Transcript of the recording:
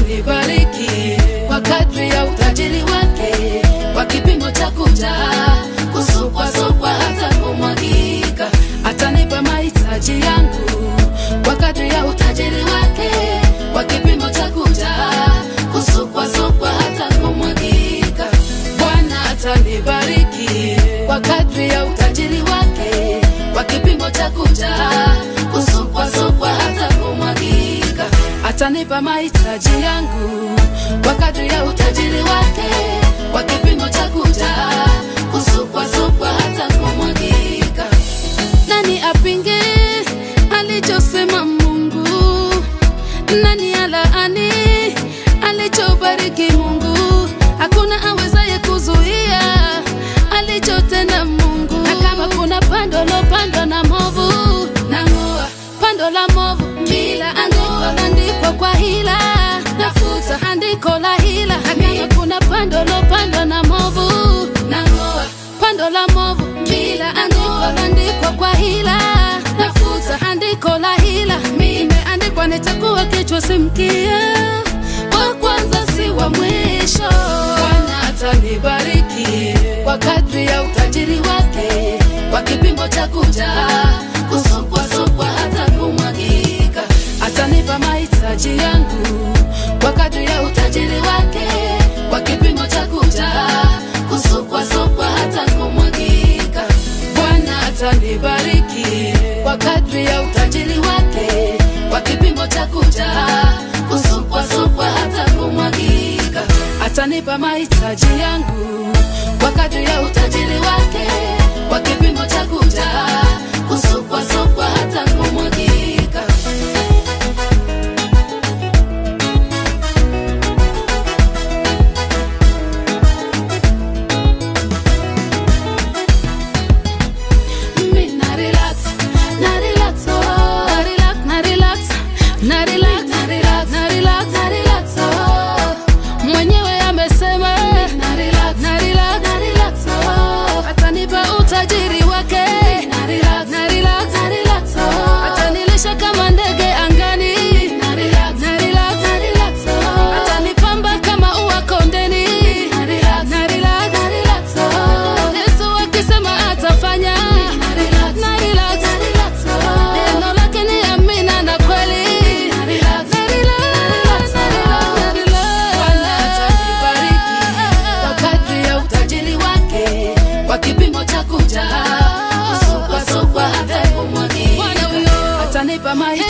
Nibariki kwa kadri ya utajiri wake, kwa kipimo cha kujaa, kusukwa hata kumwagika. Atanipa mahitaji yangu kwa kadri ya utajiri wake, kwa kipimo cha kujaa, kusukwa hata kumwagika. Bwana atanibariki kwa kadri ya utajiri wake, kwa kipimo cha kujaa, kusukwa hata kumwagika. Atanipa mahitaji yangu kwa kadri ya utajiri wake, kwa kipimo cha kujaa, kusukwa hata kumwagika. Nani apinge alichosema Mungu? Nani alaani alichobariki Mungu? Hakuna awezaye kuzuia alichotenda Mungu. Na kama kuna pando lopandwa na movu, nang'oa pando la movu. Kila andiko landikwa kwa hila, nafuta andiko la hila. Kama kuna pando lopandwa na movu, nang'oa pando la movu. Kila andiko landikwa kwa hila, nafuta andiko la hila. Imeandikwa nitakuwa kichwa si mkia, wa kwanza si wa mwisho. Bwana atanibariki kwa kadri ya utajiri wake, kwa kipimo cha kujaa, kusukwa hata kumwagika. Atanipa mahitaji yangu kwa kadri ya utajiri wake, kwa kipimo cha kujaa, kusukwa hata kumwagika. Bwana atanibariki kwa kadri ya utajiri wake, kwa kipimo cha kujaa, kusukwa hata kumwagika. Atanipa mahitaji yangu kwa kadri ya utajiri wake, kwa kipimo cha kujaa, kusukwa hata kumwagika. Mwenyewe amesema atanipa utajiri wake, atanilisha kama ndege angani, atanipamba kama ua kondeni. Yesu akisema atafanya, neno lake ni amina na kweli. Kwa kipimo cha kujaa, kusukwa hata kumwagika. Atanipa mahitaji